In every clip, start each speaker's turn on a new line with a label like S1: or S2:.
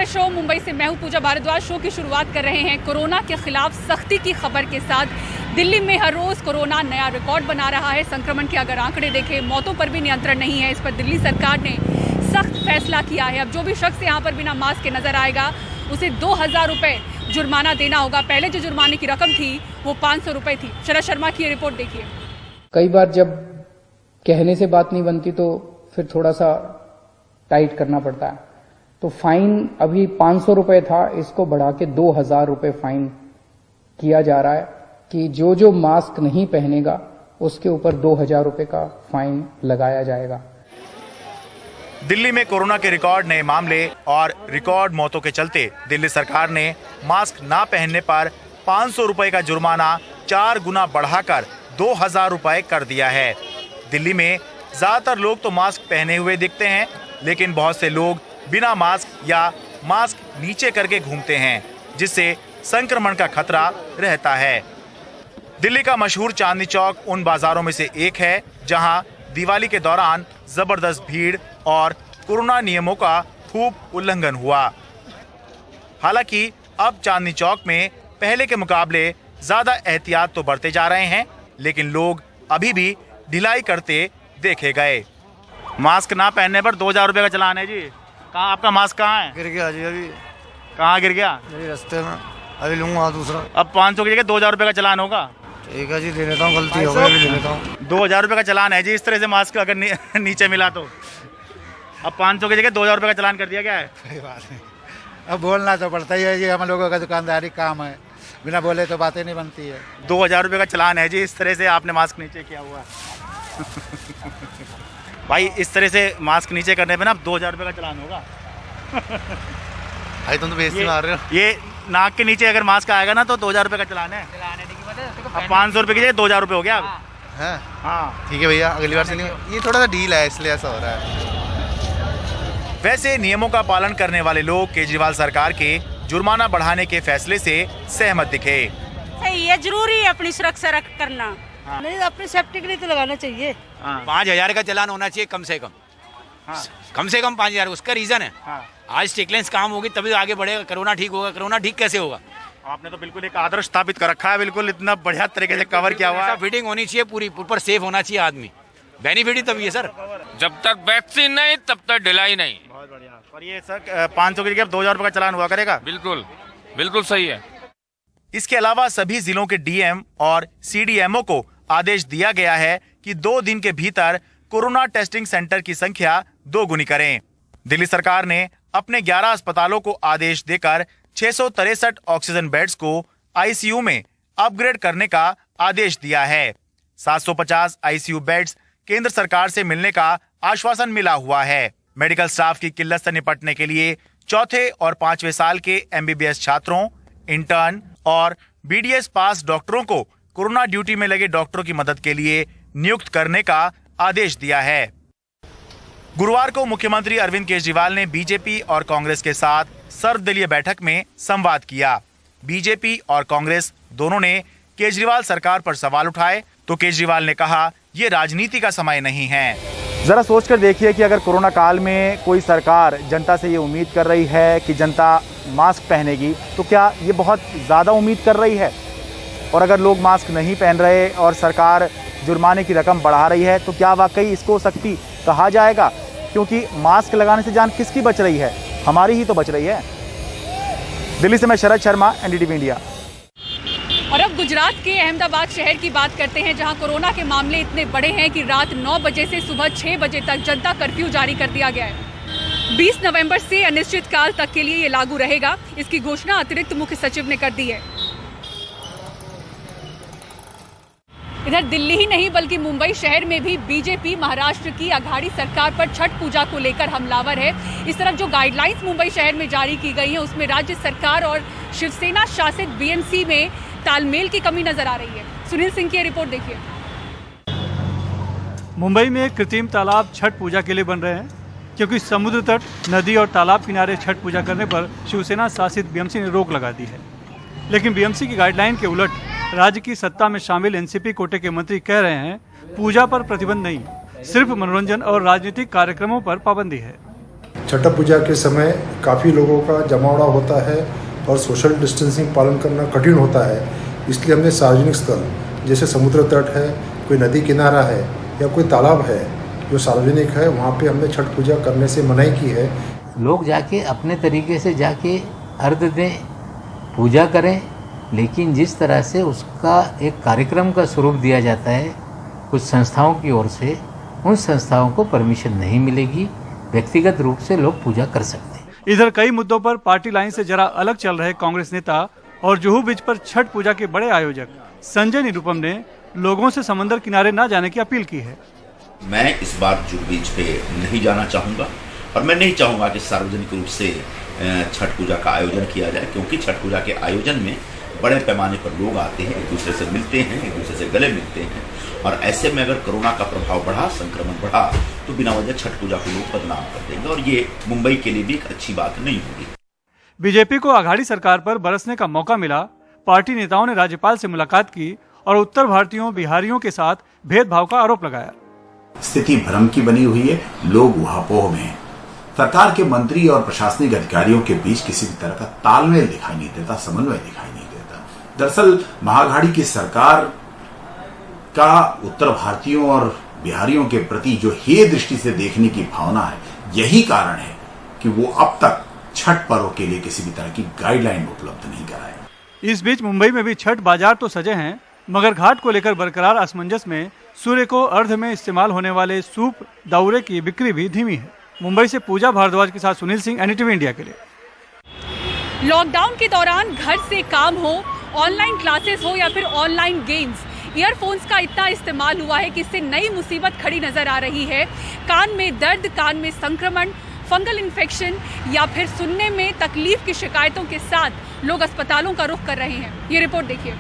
S1: The show. Mumbai से मैं हूं पूजा भारद्वाज। शो की शुरुआत कर रहे हैं कोरोना के खिलाफ सख्ती की खबर के साथ। दिल्ली में हर रोज कोरोना नया रिकॉर्ड बना रहा है। संक्रमण के अगर आंकड़े देखें, मौतों पर भी नियंत्रण नहीं है। इस पर दिल्ली सरकार ने सख्त फैसला किया है। अब जो भी शख्स यहाँ पर बिना मास्क के नजर आएगा उसे 2000 रुपये जुर्माना देना होगा। पहले जो जुर्माने की रकम थी वो 500 रुपये थी। शरद शर्मा की रिपोर्ट देखिए।
S2: कई बार जब कहने से बात नहीं बनती तो फिर थोड़ा सा टाइट करना पड़ता है। तो फाइन अभी 500 रुपये था, इसको बढ़ा के 2000 रुपये फाइन किया जा रहा है कि जो मास्क नहीं पहनेगा उसके ऊपर 2000 रुपये का फाइन लगाया जाएगा।
S3: दिल्ली में कोरोना के रिकॉर्ड नए मामले और रिकॉर्ड मौतों के चलते दिल्ली सरकार ने मास्क ना पहनने पर 500 रुपये का जुर्माना 4 गुना बढ़ाकर 2000 रुपये कर दिया है। दिल्ली में ज्यादातर लोग तो मास्क पहने हुए दिखते हैं, लेकिन बहुत से लोग बिना मास्क या मास्क नीचे करके घूमते हैं, जिससे संक्रमण का खतरा रहता है। दिल्ली का मशहूर चांदनी चौक उन बाजारों में से एक है जहां दिवाली के दौरान जबरदस्त भीड़ और कोरोना नियमों का खूब उल्लंघन हुआ। हालांकि अब चांदनी चौक में पहले के मुकाबले ज्यादा एहतियात तो बढ़ते जा रहे हैं, लेकिन लोग अभी भी ढिलाई करते देखे गए। मास्क ना पहनने पर 2000 रुपये का चालान है जी। कहाँ आपका मास्क कहाँ है?
S4: गिर गया जी। अभी
S3: कहाँ गिर गया?
S4: मेरी रास्ते में। अभी लूंगा दूसरा।
S3: अब 500 की जगह 2000 रुपये का चालान होगा।
S4: ठीक है जी, ले लेता हूँ। गलती हो गई, ले लेता हूँ।
S3: 2000 रुपये का चालान है जी। इस तरह से मास्क अगर नीचे मिला तो अब 500 की जगह 2000 रुपये का चालान कर दिया गया है।
S4: सही बात है। अब बोलना तो पड़ता ही है जी, हम लोगों का दुकानदारी काम है, बिना बोले तो बातें नहीं बनती है।
S3: 2000 रुपये का चालान है जी। इस तरह से आपने मास्क नीचे किया हुआ है। भाई इस तरह से मास्क नीचे करने पे ना 2000 रुपये का चालान होगा।
S4: भाई तुम तो बेइज्जती मार रहे हो।
S3: ये नाक के नीचे अगर मास्क आएगा ना तो 2000 रुपये का चालान है। अब 500 रुपये की जगह 2000 रुपये हो गया अब। हाँ
S4: ठीक है भैया, अगली बार से नहीं। ये थोड़ा सा डील है इसलिए ऐसा हो रहा है।
S3: वैसे नियमों का पालन करने वाले लोग केजरीवाल सरकार के जुर्माना बढ़ाने के फैसले से सहमत दिखे।
S5: सही है, जरूरी है अपनी सुरक्षा करना। नहीं, अपनी सेफ्टी के लिए तो लगाना चाहिए।
S6: 5000 का चालान होना चाहिए कम से कम। कम से कम 5000। उसका रीजन है आज स्टिकलेंस काम होगी तभी आगे बढ़ेगा। कोरोना ठीक होगा। कोरोना ठीक कैसे होगा?
S3: आपने तो बिल्कुल एक आदर्श स्थापित कर रखा है। बिल्कुल इतना बढ़िया तरीके से कवर किया हुआ है।
S6: फिटिंग होनी चाहिए पूरी, ऊपर सेफ होना चाहिए आदमी। बेनिफिट ही तभी है सर।
S7: जब तक वैक्सीन नहीं तब तक ढिलाई नहीं।
S3: बहुत बढ़िया। और ये सर 500 की जगह 2000 रुपये का चालान हुआ करेगा।
S7: बिल्कुल बिल्कुल सही है।
S3: इसके अलावा सभी जिलों के डीएम और सीडीएमओ को आदेश दिया गया है कि 2 दिन के भीतर कोरोना टेस्टिंग सेंटर की संख्या 2 गुनी करें। दिल्ली सरकार ने अपने 11 अस्पतालों को आदेश देकर 663 ऑक्सीजन बेड्स को आईसीयू में अपग्रेड करने का आदेश दिया है। 750 आईसीयू बेड्स केंद्र सरकार से मिलने का आश्वासन मिला हुआ है। मेडिकल स्टाफ की किल्लत से निपटने के लिए चौथे और 5वें साल के एमबीबीएस छात्रों, इंटर्न और बीडीएस पास डॉक्टरों को कोरोना ड्यूटी में लगे डॉक्टरों की मदद के लिए नियुक्त करने का आदेश दिया है। गुरुवार को मुख्यमंत्री अरविंद केजरीवाल ने बीजेपी और कांग्रेस के साथ सर्वदलीय बैठक में संवाद किया। बीजेपी और कांग्रेस दोनों ने केजरीवाल सरकार पर सवाल उठाए तो केजरीवाल ने कहा, ये राजनीति का समय नहीं है। जरा सोचकर देखिए कि अगर कोरोना काल में कोई सरकार जनता से ये उम्मीद कर रही है कि जनता मास्क पहनेगी, तो क्या ये बहुत ज़्यादा उम्मीद कर रही है? और अगर लोग मास्क नहीं पहन रहे और सरकार जुर्माने की रकम बढ़ा रही है, तो क्या वाकई इसको सख्ती कहा जाएगा? क्योंकि मास्क लगाने से जान किसकी बच रही है? हमारी ही तो बच रही है। दिल्ली से मैं शरद शर्मा, एनडीटीवी इंडिया।
S1: और अब गुजरात के अहमदाबाद शहर की बात करते हैं, जहां कोरोना के मामले इतने बड़े हैं कि रात 9 बजे से सुबह 6 बजे तक जनता कर्फ्यू जारी कर दिया गया है। 20 नवंबर से अनिश्चित काल तक के लिए ये लागू रहेगा। इसकी घोषणा अतिरिक्त मुख्य सचिव ने कर दी है। इधर दिल्ली ही नहीं बल्कि मुंबई शहर में भी बीजेपी महाराष्ट्र की अघाड़ी सरकार पर छठ पूजा को लेकर हमलावर है। इस तरफ जो गाइडलाइंस मुंबई शहर में जारी की गई हैं, उसमें राज्य सरकार और शिवसेना शासित बीएमसी में तालमेल की कमी नजर आ रही है। सुनील सिंह की रिपोर्ट देखिए।
S8: मुंबई में कृत्रिम तालाब छठ पूजा के लिए बन रहे हैं, क्योंकि समुद्र तट, नदी और तालाब किनारे छठ पूजा करने पर शिवसेना शासित बीएमसी ने रोक लगा दी है। लेकिन बीएमसी की गाइडलाइन के उलट राज्य की सत्ता में शामिल एनसीपी कोटे के मंत्री कह रहे हैं पूजा पर प्रतिबंध नहीं, सिर्फ मनोरंजन और राजनीतिक कार्यक्रमों पर पाबंदी है।
S9: छठ पूजा के समय काफ़ी लोगों का जमावड़ा होता है और सोशल डिस्टेंसिंग पालन करना कठिन होता है, इसलिए हमने सार्वजनिक स्थल जैसे समुद्र तट है, कोई नदी किनारा है या कोई तालाब है जो सार्वजनिक है, वहाँ पे हमने छठ पूजा करने से मनाही की है।
S10: लोग जाके अपने तरीके से जाके अर्घ दें, पूजा करें, लेकिन जिस तरह से उसका एक कार्यक्रम का स्वरूप दिया जाता है कुछ संस्थाओं की ओर से, उन संस्थाओं को परमिशन नहीं मिलेगी। व्यक्तिगत रूप से लोग पूजा कर सकते हैं।
S8: इधर कई मुद्दों पर पार्टी लाइन से जरा अलग चल रहे कांग्रेस नेता और जुहू बीच पर छठ पूजा के बड़े आयोजक संजय निरुपम ने लोगों से समंदर किनारे न जाने की अपील की है।
S11: मैं इस बार जुहू बीच पे नहीं जाना चाहूँगा और मैं नहीं चाहूँगा कि सार्वजनिक रूप से छठ पूजा का आयोजन किया जाए, क्योंकि छठ पूजा के आयोजन में बड़े पैमाने पर लोग आते हैं, एक दूसरे से मिलते हैं, एक दूसरे से गले मिलते हैं, और ऐसे में अगर कोरोना का प्रभाव बढ़ा, संक्रमण बढ़ा, तो बिना वजह छठ पूजा को लोग बदनाम कर देंगे और ये मुंबई के लिए भी एक अच्छी बात नहीं होगी।
S8: बीजेपी को आघाड़ी सरकार पर बरसने का मौका मिला। पार्टी नेताओं ने राज्यपाल से मुलाकात की और उत्तर भारतीयों, बिहारियों के साथ भेदभाव का आरोप लगाया।
S12: स्थिति भ्रम की बनी हुई है, लोग ऊहापोह में हैं। सरकार के मंत्री और प्रशासनिक अधिकारियों के बीच किसी भी तरह का तालमेल दिखाई नहीं देता, समन्वय दिखाई नहीं देता। दरअसल महाआघाड़ी की सरकार का उत्तर भारतीयों और बिहारियों के प्रति जो हेय दृष्टि से देखने की भावना है, यही कारण है कि वो अब तक छठ पर्व के लिए किसी भी तरह की गाइडलाइन उपलब्ध नहीं कराए।
S8: इस बीच मुंबई में भी छठ बाजार तो सजे हैं, मगर घाट को लेकर बरकरार असमंजस में सूर्य को अर्ध में इस्तेमाल होने वाले सूप दाउरे की बिक्री भी धीमी है। मुंबई से पूजा भारद्वाज के साथ सुनील सिंह, एनडीटीवी इंडिया के लिए।
S1: लॉकडाउन के दौरान घर से काम हो, ऑनलाइन क्लासेस हो या फिर ऑनलाइन गेम्स, ईयरफोन्स का इतना इस्तेमाल हुआ है कि इससे नई मुसीबत खड़ी नजर आ रही है। कान में दर्द, कान में संक्रमण, फंगल इन्फेक्शन या फिर सुनने में तकलीफ की शिकायतों के साथ लोग अस्पतालों का रुख कर रहे हैं। ये रिपोर्ट देखिए।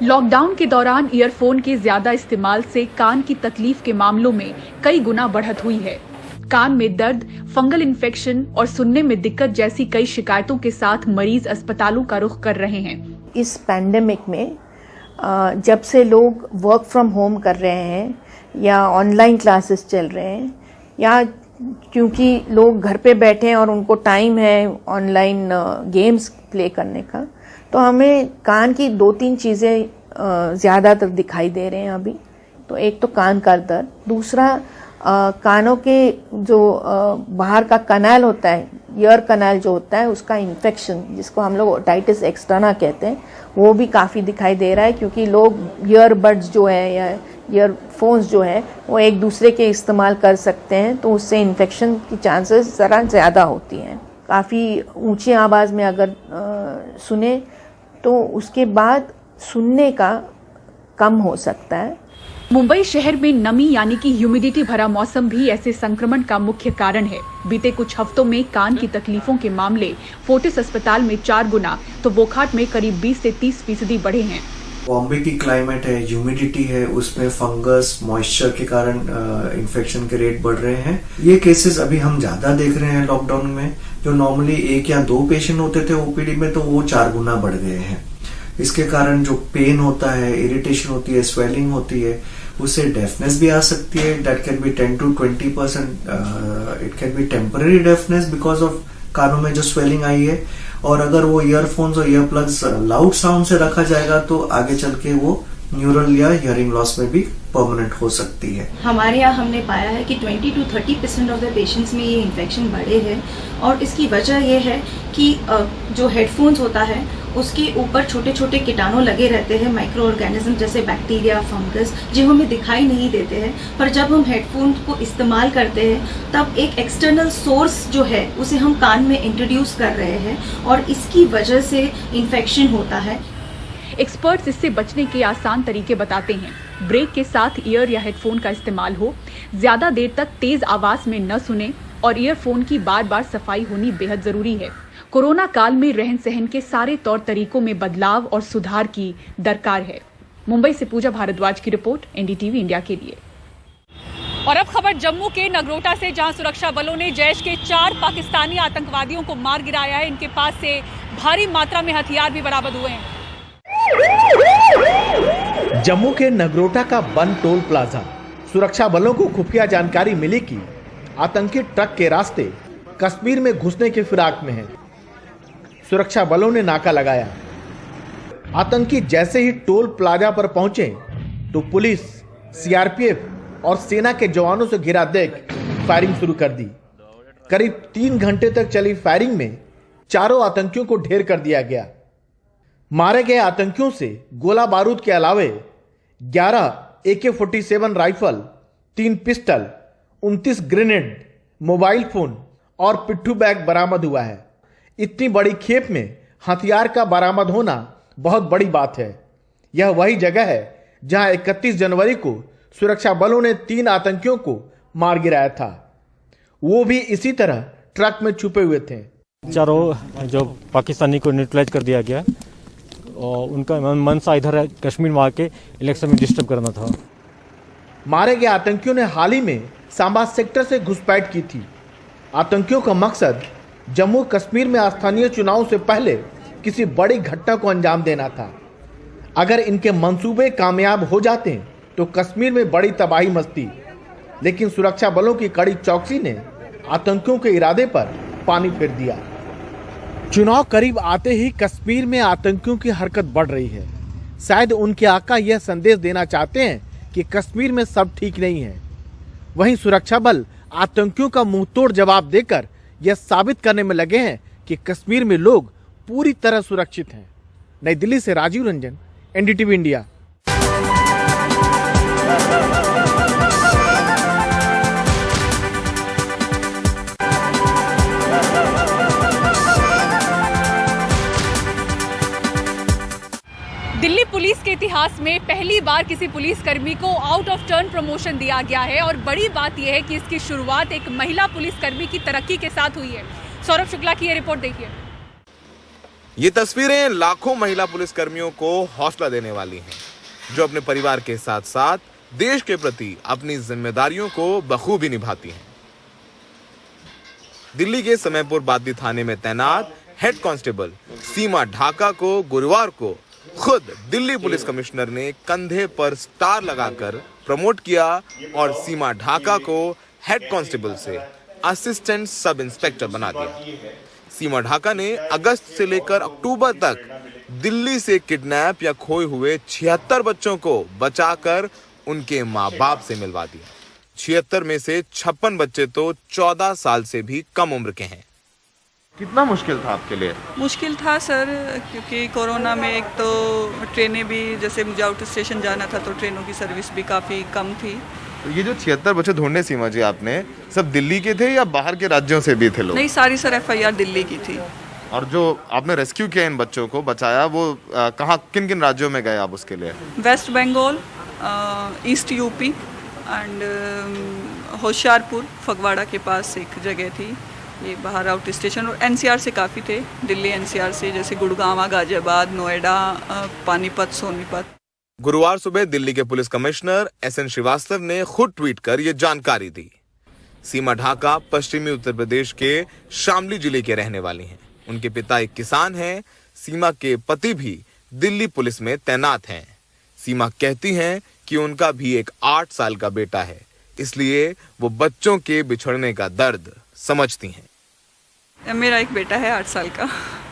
S1: लॉकडाउन के दौरान ईयरफोन के ज्यादा इस्तेमाल से कान की तकलीफ के मामलों में कई गुना बढ़त हुई है। कान में दर्द, फंगल इन्फेक्शन और सुनने में दिक्कत जैसी कई शिकायतों के साथ मरीज अस्पतालों का रुख कर रहे हैं।
S13: इस पैंडेमिक में जब से लोग वर्क फ्रॉम होम कर रहे हैं या ऑनलाइन क्लासेस चल रहे हैं, या क्योंकि लोग घर पे बैठे हैं और उनको टाइम है ऑनलाइन गेम्स प्ले करने का, तो हमें कान की 2-3 चीज़ें ज़्यादातर दिखाई दे रहे हैं अभी। तो एक तो कान का दर्द, दूसरा कानों के जो बाहर का कनाल होता है, ईयर कनाल जो होता है, उसका इन्फेक्शन, जिसको हम लोग ओटाइटिस एक्सटर्ना कहते हैं, वो भी काफ़ी दिखाई दे रहा है, क्योंकि लोग ईयरबड्स जो है या ईयरफोन्स जो है वो एक दूसरे के इस्तेमाल कर सकते हैं, तो उससे इन्फेक्शन की चांसेस ज़रा ज़्यादा होती हैं। काफ़ी ऊंची आवाज़ में अगर सुने तो उसके बाद सुनने का कम हो सकता है।
S1: मुंबई शहर में नमी यानी कि ह्यूमिडिटी भरा मौसम भी ऐसे संक्रमण का मुख्य कारण है। बीते कुछ हफ्तों में कान की तकलीफों के मामले फोर्टिस अस्पताल में 4 गुना तो वोखाट में करीब 20 से 30% बढ़े हैं।
S14: बॉम्बे की क्लाइमेट है, ह्यूमिडिटी है, उसमें फंगस, मॉइस्चर के कारण इन्फेक्शन के रेट बढ़ रहे हैं। ये केसेस अभी हम ज्यादा देख रहे हैं लॉकडाउन में। जो नॉर्मली 1 या 2 पेशेंट होते थे ओपीडी में, तो वो 4 गुना बढ़ गए हैं। इसके कारण जो पेन होता है, इरिटेशन होती है, स्वेलिंग होती है, उससे डेफनेस भी आ सकती है। That can be 10 to 20%। It can be temporary deafness because of कानों में जो स्वेलिंग आई है। और अगर वो ईयरफोन्स और ईयरप्लग्स लाउड साउंड से रखा जाएगा तो आगे चल के वो न्यूरल या हियरिंग लॉस में भी परमानेंट हो सकती है।
S15: हमारे यहाँ हमने पाया है कि 20 to 30% ऑफ द पेशेंट्स में ये इन्फेक्शन बढ़े हैं, और इसकी वजह ये है कि जो हेडफोन्स होता है उसके ऊपर छोटे छोटे कीटाणु लगे रहते हैं, माइक्रो ऑर्गेनिज्म जैसे बैक्टीरिया, फंगस, जो हमें दिखाई नहीं देते हैं, पर जब हम हेडफोन को इस्तेमाल करते हैं तब एक एक्सटर्नल सोर्स जो है उसे हम कान में इंट्रोड्यूस कर रहे हैं, और इसकी वजह से इन्फेक्शन होता है।
S1: एक्सपर्ट्स इससे बचने के आसान तरीके बताते हैं। ब्रेक के साथ ईयर या हेडफोन का इस्तेमाल हो, ज्यादा देर तक तेज आवाज में न सुने, और ईयरफोन की बार बार सफाई होनी बेहद जरूरी है। कोरोना काल में रहन सहन के सारे तौर तरीकों में बदलाव और सुधार की दरकार है। मुंबई से पूजा भारद्वाज की रिपोर्ट, एनडीटीवी इंडिया के लिए। और अब खबर जम्मू के नगरोटा से, जहां सुरक्षा बलों ने जैश के 4 पाकिस्तानी आतंकवादियों को मार गिराया है। इनके पास से भारी मात्रा में हथियार भी बरामद हुए हैं।
S16: जम्मू के नगरोटा का बन टोल प्लाजा, सुरक्षा बलों को खुफिया जानकारी मिली कि आतंकी ट्रक के रास्ते कश्मीर में घुसने के फिराक में हैं। सुरक्षा बलों ने नाका लगाया। आतंकी जैसे ही टोल प्लाजा पर पहुंचे तो पुलिस, सीआरपीएफ और सेना के जवानों से घिरा देख फायरिंग शुरू कर दी। करीब 3 घंटे तक चली फायरिंग में चारों आतंकियों को ढेर कर दिया गया। मारे गए आतंकियों से गोला बारूद के अलावे 11 AK-47 rifle, 3 pistol, 29 grenade, mobile phone और पिट्ठू बैग बरामद हुआ है। इतनी बड़ी खेप में हथियार का बरामद होना बहुत बड़ी बात है। यह वही जगह है जहां 31 जनवरी को सुरक्षा बलों ने 3 आतंकियों को मार गिराया था, वो भी इसी तरह ट्रक में छुपे हुए थे।
S17: चारों जो पाकिस्तानी को न्यूट्रलाइज कर दिया गया और उनका मनसा इधर कश्मीर में आके इलेक्शन में डिस्टर्ब करना था।
S16: मारे गए आतंकियों ने हाल ही में सांबा सेक्टर से घुसपैठ की थी। आतंकियों का मकसद जम्मू कश्मीर में स्थानीय चुनाव से पहले किसी बड़ी घटना को अंजाम देना था। अगर इनके मंसूबे कामयाब हो जाते तो कश्मीर में बड़ी तबाही मचती, लेकिन सुरक्षा बलों की कड़ी चौकसी ने आतंकियों के इरादे पर पानी फेर दिया। चुनाव करीब आते ही कश्मीर में आतंकियों की हरकत बढ़ रही है। शायद उनके आका यह संदेश देना चाहते हैं कि कश्मीर में सब ठीक नहीं है। वहीं सुरक्षा बल आतंकियों का मुंहतोड़ जवाब देकर यह साबित करने में लगे हैं कि कश्मीर में लोग पूरी तरह सुरक्षित हैं। नई दिल्ली से Rajiv Ranjan, NDTV India.
S1: Delhi police के इतिहास में पहली बार किसी पुलिसकर्मी को आउट ऑफ टर्न प्रमोशन दिया गया है और बड़ी बात यह है कि इसकी शुरुआत एक महिला पुलिसकर्मी की तरक्की के साथ हुई है। सौरभ शुक्ला की यह रिपोर्ट देखिए।
S18: ये तस्वीरें लाखों महिला पुलिसकर्मियों को हौसला देने वाली हैं, जो अपने परिवार के साथ साथ देश के प्रति अपनी जिम्मेदारियों को बखूबी निभाती हैं। दिल्ली के समयपुर बादी थाने में तैनात हेड कांस्टेबल सीमा ढाका को गुरुवार को खुद दिल्ली पुलिस कमिश्नर ने कंधे पर स्टार लगाकर प्रमोट किया और सीमा ढाका को हेड कांस्टेबल से असिस्टेंट सब इंस्पेक्टर बना दिया। सीमा ढाका ने अगस्त से लेकर अक्टूबर तक दिल्ली से किडनैप या खोए हुए 76 बच्चों को बचाकर उनके माँ बाप से मिलवा दिया। 76 में से 56 बच्चे तो 14 साल से भी कम उम्र के हैं।
S19: कितना मुश्किल था आपके लिए?
S20: मुश्किल था सर, क्योंकि कोरोना में एक तो ट्रेनें भी, जैसे मुझे आउट स्टेशन जाना था तो ट्रेनों की सर्विस भी काफ़ी कम थी।
S19: तो ये जो 76 बच्चे ढूंढने सीमा जी आपने, सब दिल्ली के थे या बाहर के राज्यों से भी थे लोग?
S20: नहीं, सारी सर FIR दिल्ली की थी।
S19: और जो आपने रेस्क्यू किया इन बच्चों को बचाया, वो कहाँ किन किन राज्यों में गए आप उसके लिए?
S20: West Bengal, east UP and Hoshiarpur, Phagwara के पास एक जगह थी, ये बाहर आउट स्टेशन। और NCR से काफ़ी थे, दिल्ली NCR से, जैसे गुड़गांव, गाजियाबाद, नोएडा, पानीपत, सोनीपत।
S18: गुरुवार सुबह दिल्ली के पुलिस कमिश्नर SN श्रीवास्तव ने खुद ट्वीट कर ये जानकारी दी। सीमा ढाका पश्चिमी उत्तर प्रदेश के शामली जिले के रहने वाली हैं। उनके पिता एक किसान हैं। सीमा के पति भी दिल्ली पुलिस में तैनात हैं। सीमा कहती हैं कि उनका भी एक 8 साल का बेटा है, इसलिए वो बच्चों के बिछड़ने का दर्द समझती हैं।
S20: मेरा एक बेटा है 8 साल का।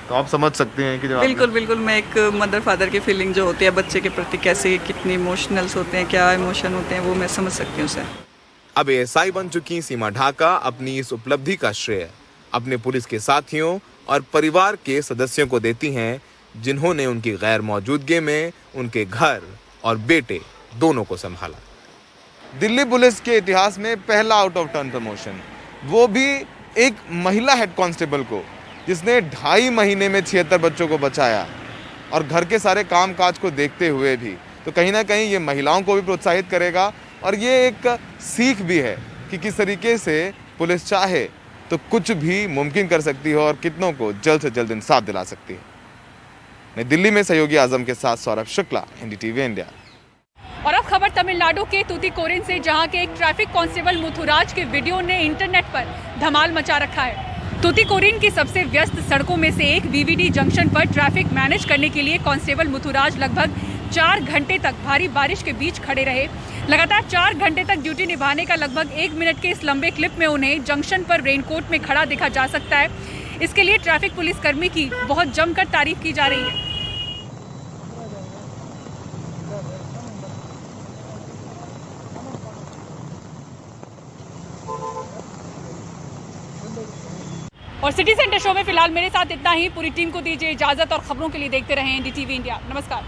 S19: तो आप समझ सकते हैं कि
S20: बिल्कुल बिल्कुल, मैं एक मदर फादर की फीलिंग जो होती है बच्चे के प्रति, कैसे कितनी इमोशनल्स होते हैं, क्या इमोशन होते हैं, वो मैं समझ सकती हूँ सर।
S18: अब ASI बन चुकी सीमा ढाका अपनी इस उपलब्धि का श्रेय अपने पुलिस के साथियों और परिवार के सदस्यों को देती हैं, जिन्होंने उनकी गैर मौजूदगी में उनके घर और बेटे दोनों को संभाला।
S19: दिल्ली पुलिस के इतिहास में पहला आउट ऑफ टर्न प्रमोशन, वो भी एक महिला हेड कांस्टेबल को, जिसने 2.5 महीने में 76 बच्चों को बचाया और घर के सारे काम काज को देखते हुए भी। तो कहीं ना कहीं ये महिलाओं को भी प्रोत्साहित करेगा और ये एक सीख भी है कि किस तरीके से पुलिस चाहे तो कुछ भी मुमकिन कर सकती है और कितनों को जल्द से जल्द इंसाफ दिला सकती है। नई दिल्ली में सहयोगी आजम के साथ सौरभ शुक्ला, NDTV इंडिया।
S1: और अब खबर तमिलनाडु के तूतीकोरिन से, जहां के एक ट्रैफिक कांस्टेबल मुथुराज के वीडियो ने इंटरनेट पर धमाल मचा रखा है। तूतीकोरिन की सबसे व्यस्त सड़कों में से एक VVD जंक्शन पर ट्रैफिक मैनेज करने के लिए कांस्टेबल मुथुराज लगभग 4 घंटे तक भारी बारिश के बीच खड़े रहे। लगातार 4 घंटे तक ड्यूटी निभाने का लगभग 1 मिनट के इस लंबे क्लिप में उन्हें जंक्शन पर रेनकोट में खड़ा देखा जा सकता है। इसके लिए ट्रैफिक पुलिस कर्मी की बहुत जमकर तारीफ की जा रही है। और सिटी सेंटर शो में फिलहाल मेरे साथ इतना ही। पूरी टीम को दीजिए इजाजत और खबरों के लिए देखते रहें NDTV इंडिया। नमस्कार।